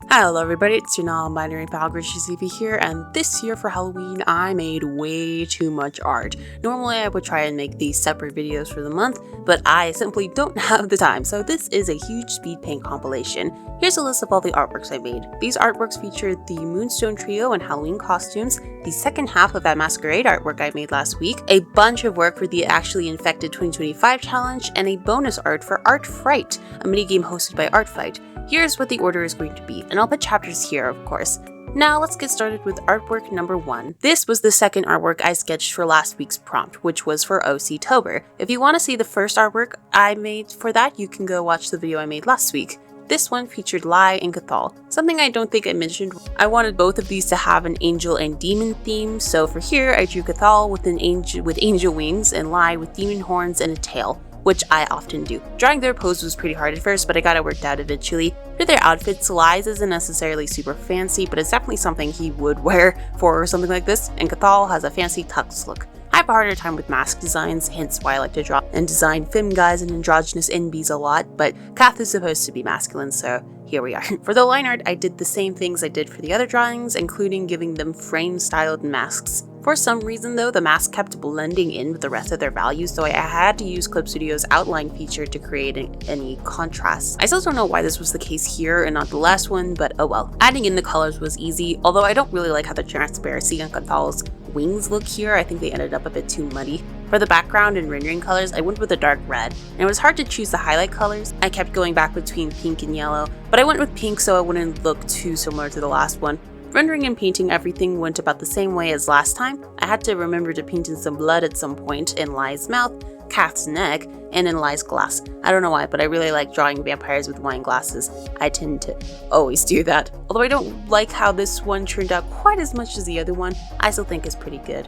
Hello everybody, it's your non-binary pal E.V.A here, and this year for Halloween I made way too much art. Normally I would try and make these separate videos for the month, but I simply don't have the time, so this is a huge speed paint compilation. Here's a list of all the artworks I made. These artworks featured the Moonstone Trio and Halloween costumes, the second half of that Masquerade artwork I made last week, a bunch of work for the Actually Infected 2025 challenge, and a bonus art for Art Fright, a minigame hosted by Art Fight. Here's what the order is going to be, and I'll put chapters here, of course. Now let's get started with artwork number 1. This was the second artwork I sketched for last week's prompt, which was for OC-tober. If you want to see the first artwork I made for that, you can go watch the video I made last week. This one featured Lai and Karl, something I don't think I mentioned. I wanted both of these to have an angel and demon theme, so for here I drew Karl with angel wings and Lai with demon horns and a tail, which I often do. Drawing their pose was pretty hard at first, but I got it worked out eventually. For their outfits, Lai's isn't necessarily super fancy, but it's definitely something he would wear for something like this, and Karl has a fancy tux look. I have a harder time with mask designs, hence why I like to draw and design femme guys and androgynous NBs a lot, but Kath is supposed to be masculine, so here we are. For the line art, I did the same things I did for the other drawings, including giving them frame-styled masks. For some reason though, the mask kept blending in with the rest of their values, so I had to use Clip Studio's outline feature to create any contrast. I still don't know why this was the case here and not the last one, but oh well. Adding in the colors was easy, although I don't really like how the transparency on Karl's wings look here. I think they ended up a bit too muddy. For the background and rendering colors, I went with a dark red, and it was hard to choose the highlight colors. I kept going back between pink and yellow, but I went with pink so it wouldn't look too similar to the last one. Rendering and painting everything went about the same way as last time. I had to remember to paint in some blood at some point in Lai's mouth, Kath's neck, and in Lai's glass. I don't know why, but I really like drawing vampires with wine glasses. I tend to always do that. Although I don't like how this one turned out quite as much as the other one, I still think it's pretty good.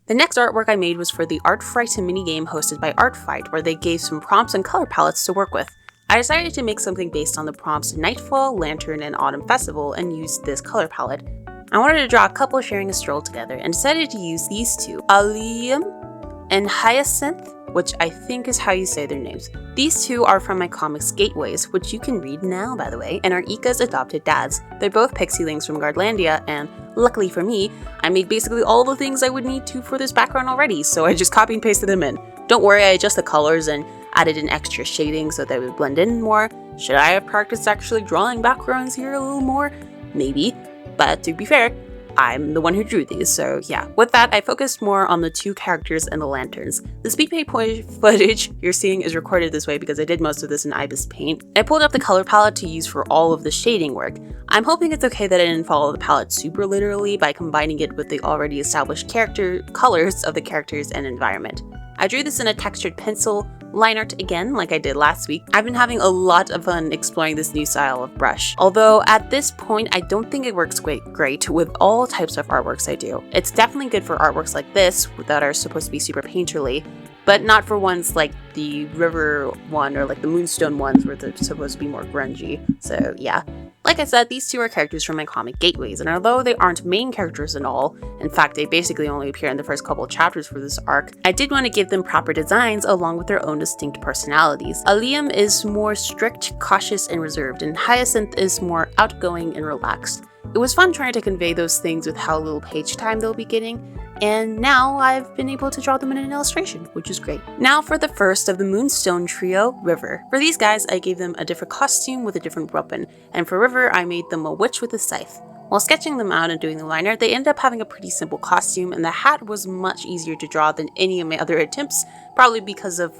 The next artwork I made was for the Art Fright minigame hosted by Art Fight, where they gave some prompts and color palettes to work with. I decided to make something based on the prompts Nightfall, Lantern, and Autumn Festival and used this color palette. I wanted to draw a couple sharing a stroll together and decided to use these two, Alium and Hyacinth, which I think is how you say their names. These two are from my comics Gateways, which you can read now by the way, and are Ika's adopted dads. They're both pixie-lings from Guardlandia, and luckily for me, I made basically all the things I would need to for this background already, so I just copy and pasted them in. Don't worry, I adjust the colors and added in extra shading so they would blend in more. Should I have practiced actually drawing backgrounds here a little more? Maybe, but to be fair, I'm the one who drew these, so yeah. With that, I focused more on the two characters and the lanterns. The speed paint footage you're seeing is recorded this way because I did most of this in Ibis Paint. I pulled up the color palette to use for all of the shading work. I'm hoping it's okay that I didn't follow the palette super literally by combining it with the already established character colors of the characters and environment. I drew this in a textured pencil, line art again like I did last week. I've been having a lot of fun exploring this new style of brush. Although at this point I don't think it works great with all types of artworks I do. It's definitely good for artworks like this that are supposed to be super painterly, but not for ones like the river one or like the moonstone ones where they're supposed to be more grungy. So yeah. Like I said, these two are characters from my comic Gateways, and although they aren't main characters at all, in fact they basically only appear in the first couple of chapters for this arc, I did want to give them proper designs along with their own distinct personalities. Alium is more strict, cautious, and reserved, and Hyacinth is more outgoing and relaxed. It was fun trying to convey those things with how little page time they'll be getting, and now I've been able to draw them in an illustration, which is great. Now for the first of the Moonstone Trio, River. For these guys, I gave them a different costume with a different weapon, and for River, I made them a witch with a scythe. While sketching them out and doing the liner, they ended up having a pretty simple costume, and the hat was much easier to draw than any of my other attempts, probably because of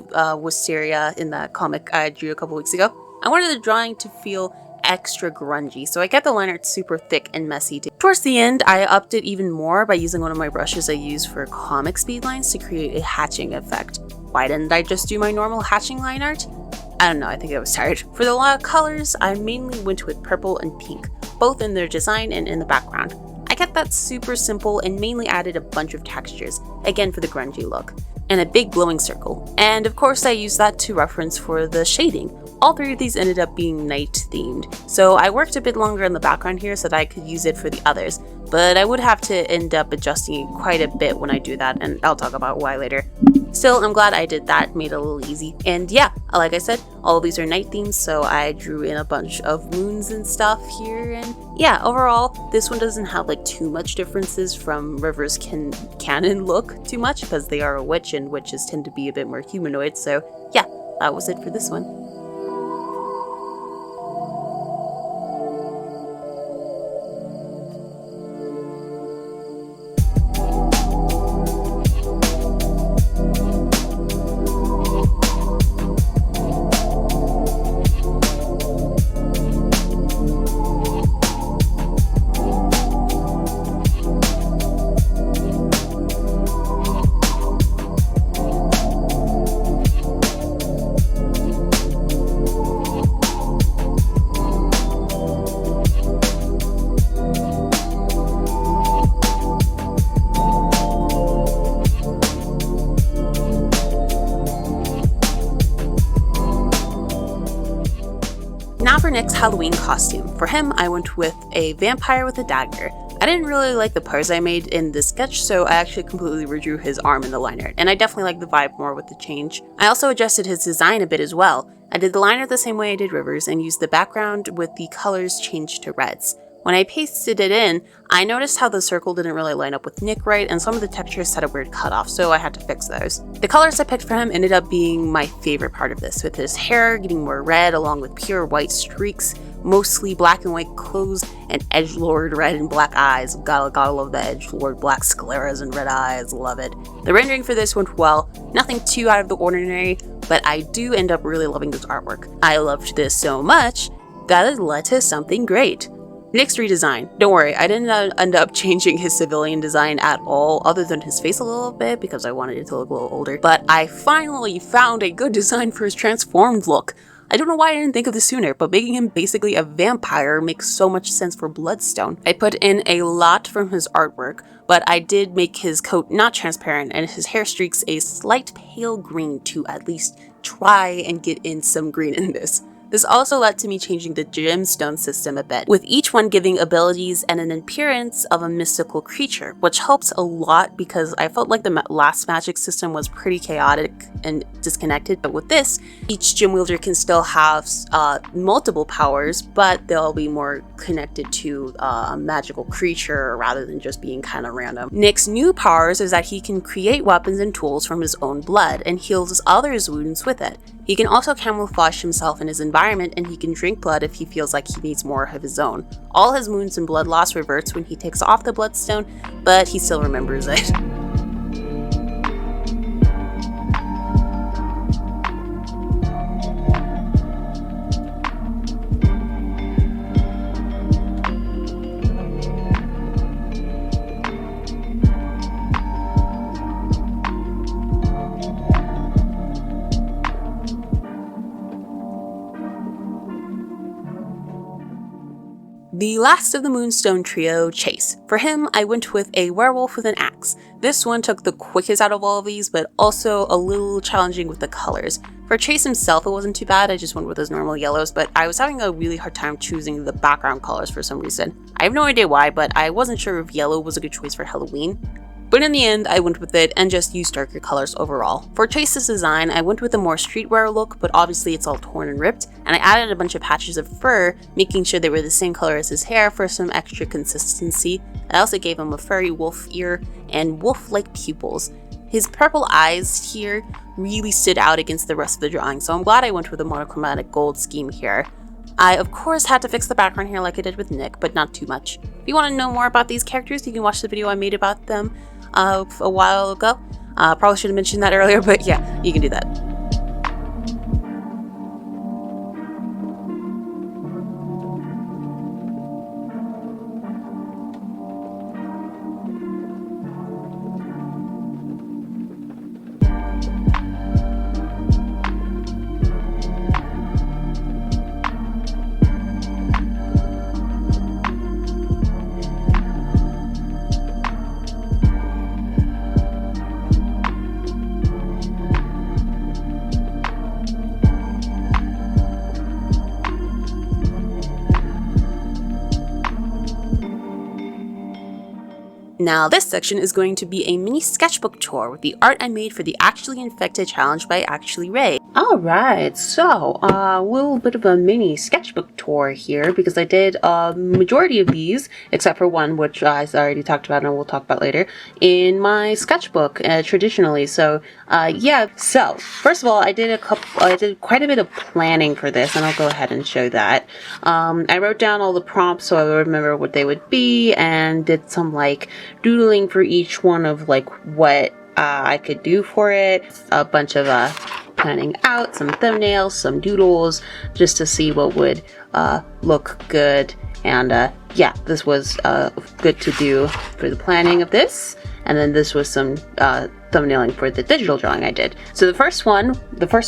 Wisteria in that comic I drew a couple weeks ago. I wanted the drawing to feel extra grungy, so I kept the line art super thick and messy. Towards the end, I upped it even more by using one of my brushes I use for comic speed lines to create a hatching effect. Why didn't I just do my normal hatching line art? I don't know, I think I was tired. For the colors, I mainly went with purple and pink, both in their design and in the background. I kept that super simple and mainly added a bunch of textures, again for the grungy look, and a big glowing circle. And of course I used that to reference for the shading. All three of these ended up being night themed, so I worked a bit longer in the background here so that I could use it for the others, but I would have to end up adjusting it quite a bit when I do that, and I'll talk about why later. Still, I'm glad I did that, made it a little easy. And yeah, like I said, all of these are night themes, so I drew in a bunch of moons and stuff here, and yeah, overall, this one doesn't have like too much differences from River's canon look too much, because they are a witch, and witches tend to be a bit more humanoid, so yeah, that was it for this one. Now for next Halloween costume. For him, I went with a vampire with a dagger. I didn't really like the pose I made in this sketch, so I actually completely redrew his arm in the line art, and I definitely like the vibe more with the change. I also adjusted his design a bit as well. I did the line art the same way I did River's and used the background with the colors changed to reds. When I pasted it in, I noticed how the circle didn't really line up with Nick right, and some of the textures had a weird cutoff, so I had to fix those. The colors I picked for him ended up being my favorite part of this, with his hair getting more red along with pure white streaks, mostly black and white clothes, and edgelord red and black eyes. Gotta love the edgelord black scleras and red eyes, love it. The rendering for this went well, nothing too out of the ordinary, but I do end up really loving this artwork. I loved this so much that it led to something great. Nick's redesign. Don't worry, I didn't end up changing his civilian design at all, other than his face a little bit because I wanted it to look a little older, but I finally found a good design for his transformed look. I don't know why I didn't think of this sooner, but making him basically a vampire makes so much sense for Bloodstone. I put in a lot from his artwork, but I did make his coat not transparent and his hair streaks a slight pale green to at least try and get in some green in this. This also led to me changing the gemstone system a bit, with each one giving abilities and an appearance of a mystical creature, which helps a lot because I felt like the last magic system was pretty chaotic and disconnected, but with this, each gem wielder can still have multiple powers, but they'll be more connected to a magical creature rather than just being kind of random. Nick's new powers is that he can create weapons and tools from his own blood and heals others' wounds with it. He can also camouflage himself in his environment, and he can drink blood if he feels like he needs more of his own. All his wounds and blood loss reverts when he takes off the bloodstone, but he still remembers it. The last of the Moonstone trio, Chase. For him, I went with a werewolf with an axe. This one took the quickest out of all of these, but also a little challenging with the colors. For Chase himself, it wasn't too bad, I just went with his normal yellows, but I was having a really hard time choosing the background colors for some reason. I have no idea why, but I wasn't sure if yellow was a good choice for Halloween. But in the end, I went with it and just used darker colors overall. For Chase's design, I went with a more streetwear look, but obviously it's all torn and ripped, and I added a bunch of patches of fur, making sure they were the same color as his hair for some extra consistency. I also gave him a furry wolf ear and wolf-like pupils. His purple eyes here really stood out against the rest of the drawing, so I'm glad I went with a monochromatic gold scheme here. I, of course, had to fix the background here like I did with Nick, but not too much. If you want to know more about these characters, you can watch the video I made about them a while ago. Probably should have mentioned that earlier, but yeah, you can do that. Now this section is going to be a mini sketchbook tour with the art I made for the Actually Infected challenge by Actually Ray. Alright, so a little bit of a mini sketchbook tour here because I did a majority of these, except for one which I already talked about and we'll talk about later, in my sketchbook traditionally. So yeah, so first of all I did quite a bit of planning for this, and I'll go ahead and show that. I wrote down all the prompts so I would remember what they would be, and did some like doodling for each one of like what I could do for it. A bunch of planning out, some thumbnails, some doodles, just to see what would look good. And yeah, this was good to do for the planning of this. And then this was some thumbnailing for the digital drawing I did. So the first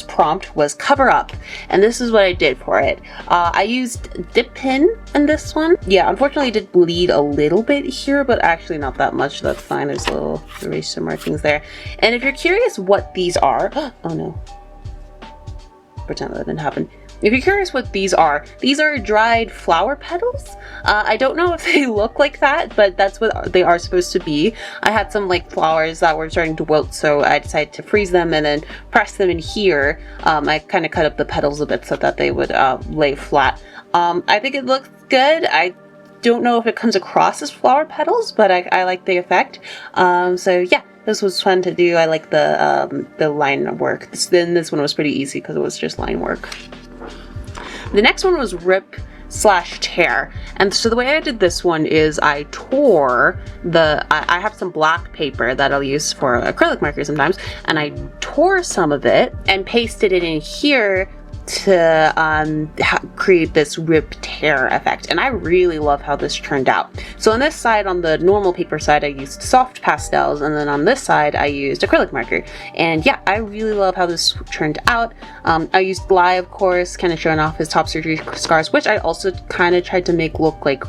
prompt was cover up, and this is what I did for it. I used dip pen in this one. Yeah, unfortunately it did bleed a little bit here, but actually not that much, so that's fine. There's a little eraser markings there. And if you're curious what these are, oh no, pretend that didn't happen. If you're curious what these are dried flower petals. I don't know if they look like that, but that's what they are supposed to be. I had some like flowers that were starting to wilt, so I decided to freeze them and then press them in here. I kind of cut up the petals a bit so that they would lay flat. I think it looks good. I don't know if it comes across as flower petals, but I like the effect. So yeah. This was fun to do. I like the line work. This one was pretty easy because it was just line work. The next one was rip/tear. And so the way I did this one is I tore I have some black paper that I'll use for acrylic marker sometimes, and I tore some of it and pasted it in here to create this rip/tear effect, and I really love how this turned out. So on this side, on the normal paper side, I used soft pastels, and then on this side I used acrylic marker, and yeah, I really love how this turned out. I used Bly, of course, kind of showing off his top surgery scars, which I also kind of tried to make look like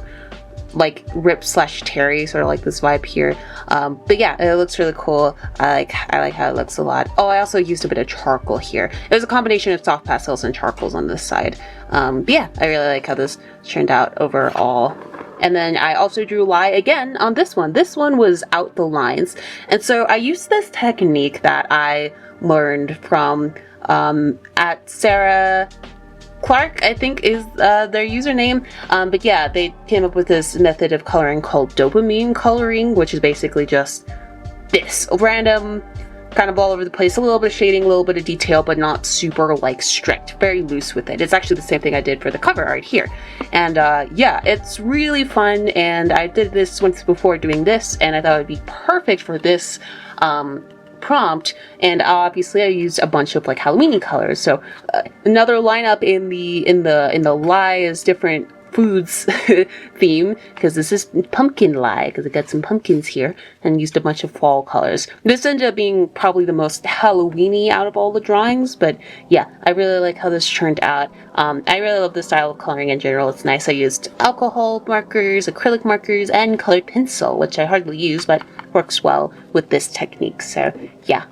rip/tear, sort of like this vibe here. But yeah, it looks really cool. I like how it looks a lot. Oh, I also used a bit of charcoal here. It was a combination of soft pastels and charcoals on this side. But yeah, I really like how this turned out overall. And then I also drew lie again on this one. This one was out the lines. And so I used this technique that I learned from at Sarah Clark, I think is their username. But yeah, they came up with this method of coloring called dopamine coloring, which is basically just this random kind of all over the place, a little bit of shading, a little bit of detail, but not super like strict, very loose with it. It's actually the same thing I did for the cover art here. And yeah, it's really fun, and I did this once before doing this, and I thought it would be perfect for this prompt. And obviously I used a bunch of like Halloween colors. So another lineup in the lie is different foods theme, because this is pumpkin lie, because it got some pumpkins here, and used a bunch of fall colors. This ended up being probably the most Halloween-y out of all the drawings, but yeah, I really like how this turned out. I really love the style of coloring in general. It's nice. I used alcohol markers, acrylic markers, and colored pencil, which I hardly use, but works well with this technique. So yeah.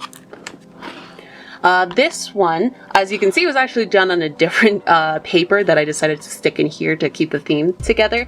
This one, as you can see, was actually done on a different paper that I decided to stick in here to keep the theme together.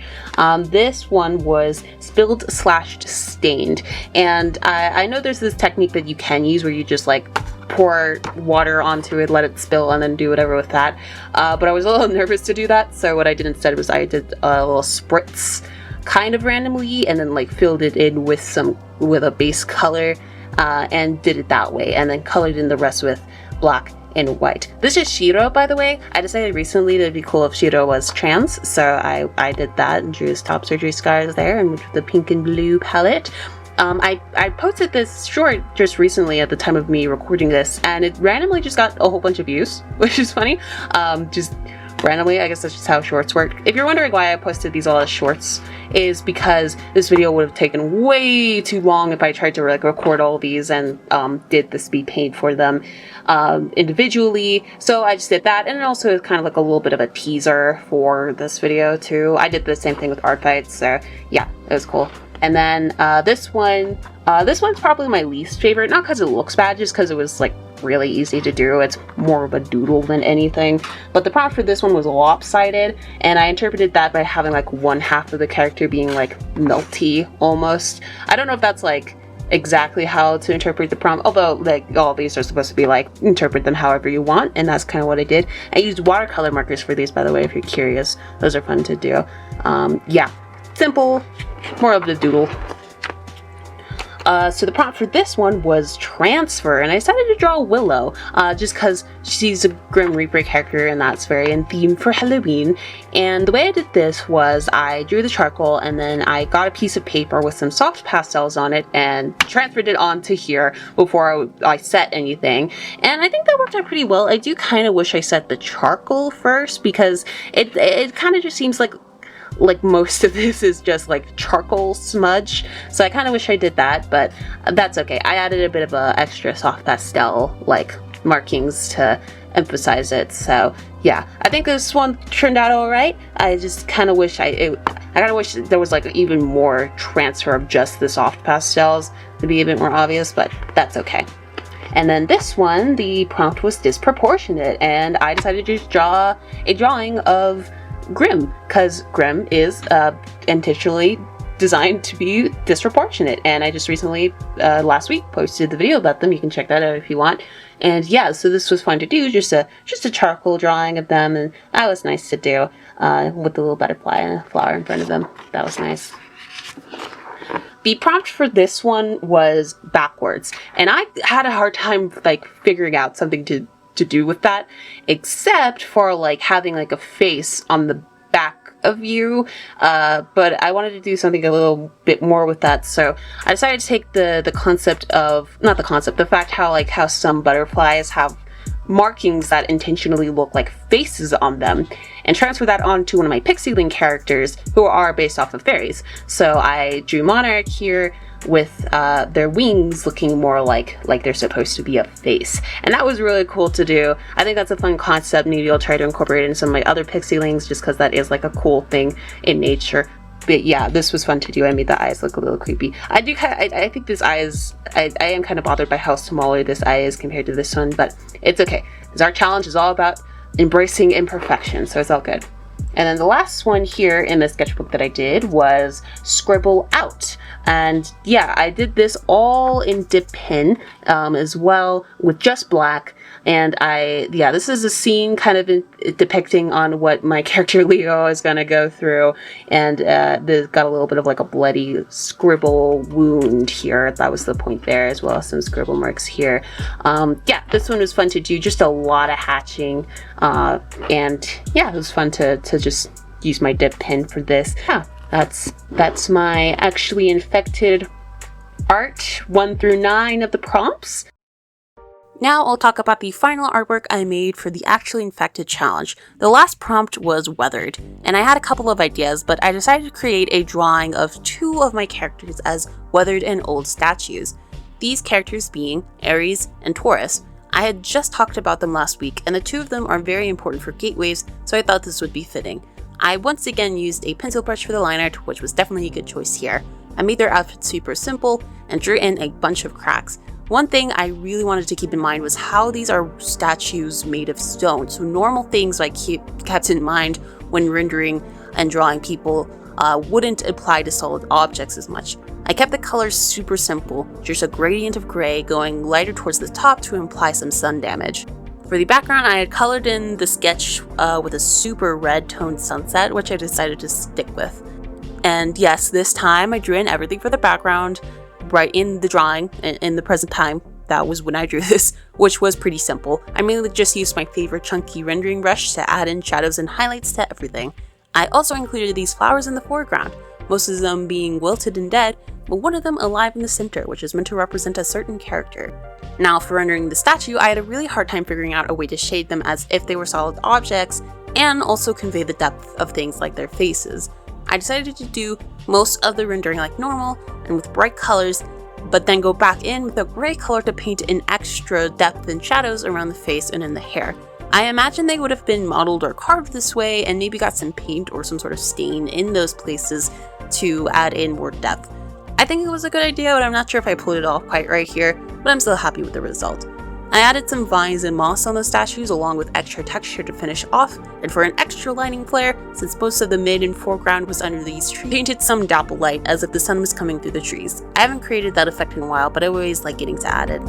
This one was spilled/stained, and I know there's this technique that you can use where you just like pour water onto it, let it spill, and then do whatever with that. But I was a little nervous to do that, so what I did instead was I did a little spritz kind of randomly, and then like filled it in with a base color. And did it that way, and then colored in the rest with black and white. This is Shiro, by the way. I decided recently that it'd be cool if Shiro was trans, so I did that and drew his top surgery scars there, and with the pink and blue palette. I posted this short just recently at the time of me recording this, and it randomly just got a whole bunch of views, which is funny. Just randomly, I guess that's just how shorts work. If you're wondering why I posted these all as shorts, is because this video would have taken way too long if I tried to like record all of these and did the speed paint for them individually. So I just did that, and it also is kind of like a little bit of a teaser for this video too. I did the same thing with art fights, so yeah, it was cool. And then this one's probably my least favorite, not because it looks bad, just because it was like really easy to do. It's more of a doodle than anything. But the prompt for this one was lopsided, and I interpreted that by having like one half of the character being like melty almost. I don't know if that's like exactly how to interpret the prompt, although like all these are supposed to be like interpret them however you want, and that's kind of what I did. I used watercolor markers for these, by the way, if you're curious. Those are fun to do. Yeah, simple, more of the doodle. So the prompt for this one was transfer, and I decided to draw Willow, just because she's a Grim Reaper character and that's very in theme for Halloween. And the way I did this was I drew the charcoal, and then I got a piece of paper with some soft pastels on it and transferred it onto here before I set anything. And I think that worked out pretty well. I do kind of wish I set the charcoal first, because it kind of just seems like most of this is just like charcoal smudge, so I kind of wish I did that, but that's okay. I added a bit of a extra soft pastel like markings to emphasize it, so yeah, I think this one turned out all right. I just kind of wish I kind of wish there was like even more transfer of just the soft pastels to be a bit more obvious, but that's okay. And then this one, the prompt was disproportionate, and I decided to just draw a drawing of Grim, because Grim is intentionally designed to be disproportionate, and I just recently last week posted the video about them. You can check that out if you want. And yeah, so this was fun to do, just a charcoal drawing of them, and that was nice to do with the little butterfly and a flower in front of them. That was nice. The prompt for this one was backwards, and I had a hard time like figuring out something to do with that, except for like having like a face on the back of you, but I wanted to do something a little bit more with that, so I decided to take the concept of, not the concept, the fact how some butterflies have markings that intentionally look like faces on them, and transfer that onto one of my Pixieling characters who are based off of fairies. So I drew Monarch here with their wings looking more like they're supposed to be a face, and that was really cool to do. I think that's a fun concept. Maybe I'll try to incorporate it in some of my other Pixielings, just because that is like a cool thing in nature. But yeah, this was fun to do. I made the eyes look a little creepy. I think this eye is, I am kind of bothered by how smaller this eye is compared to this one, but it's okay, because our challenge is all about embracing imperfection, so it's all good. And then the last one here in the sketchbook that I did was Scribble Out. And yeah, I did this all in dip pen as well, with just black. And this is a scene kind of depicting on what my character Leo is going to go through. And there's got a little bit of like a bloody scribble wound here. That was the point there, as well as some scribble marks here. Yeah, this one was fun to do, just a lot of hatching. And yeah, it was fun to just use my dip pen for this. Yeah, that's my actually infected art 1 through 9 of the prompts. Now I'll talk about the final artwork I made for the Actually Infected challenge. The last prompt was weathered, and I had a couple of ideas, but I decided to create a drawing of 2 of my characters as weathered and old statues. These characters being Aries and Taurus. I had just talked about them last week, and the 2 of them are very important for gateways, so I thought this would be fitting. I once again used a pencil brush for the line art, which was definitely a good choice here. I made their outfits super simple and drew in a bunch of cracks. One thing I really wanted to keep in mind was how these are statues made of stone, so normal things I kept in mind when rendering and drawing people wouldn't apply to solid objects as much. I kept the colors super simple, just a gradient of gray going lighter towards the top to imply some sun damage. For the background, I had colored in the sketch with a super red toned sunset, which I decided to stick with. And yes, this time I drew in everything for the background, right in the drawing, in the present time. That was when I drew this, which was pretty simple. I mainly just used my favorite chunky rendering brush to add in shadows and highlights to everything. I also included these flowers in the foreground, most of them being wilted and dead, but one of them alive in the center, which is meant to represent a certain character. Now for rendering the statue, I had a really hard time figuring out a way to shade them as if they were solid objects, and also convey the depth of things like their faces. I decided to do most of the rendering like normal and with bright colors, but then go back in with a gray color to paint in extra depth and shadows around the face and in the hair. I imagine they would have been modeled or carved this way and maybe got some paint or some sort of stain in those places to add in more depth. I think it was a good idea, but I'm not sure if I pulled it off quite right here, but I'm still happy with the result. I added some vines and moss on the statues along with extra texture to finish off, and for an extra lighting flare, since most of the mid and foreground was under these trees, I painted some dapple light as if the sun was coming through the trees. I haven't created that effect in a while, but I always like getting to add it.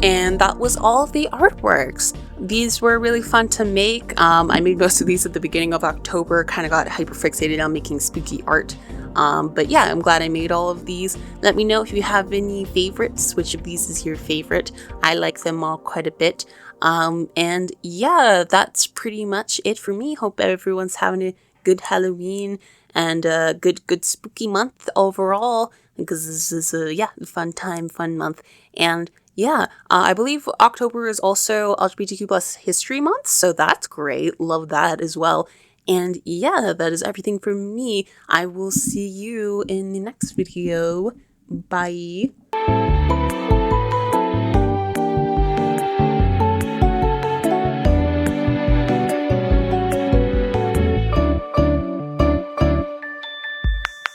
And that was all of the artworks. These were really fun to make. I made most of these at the beginning of October, kind of got hyper fixated on making spooky art. But yeah, I'm glad I made all of these. Let me know if you have any favorites, which of these is your favorite. I like them all quite a bit. And yeah, that's pretty much it for me. Hope everyone's having a good Halloween and a good spooky month overall, because this is a fun time, fun month. And yeah, I believe October is also LGBTQ plus History Month, so that's great. Love that as well. And yeah, that is everything from me. I will see you in the next video. Bye.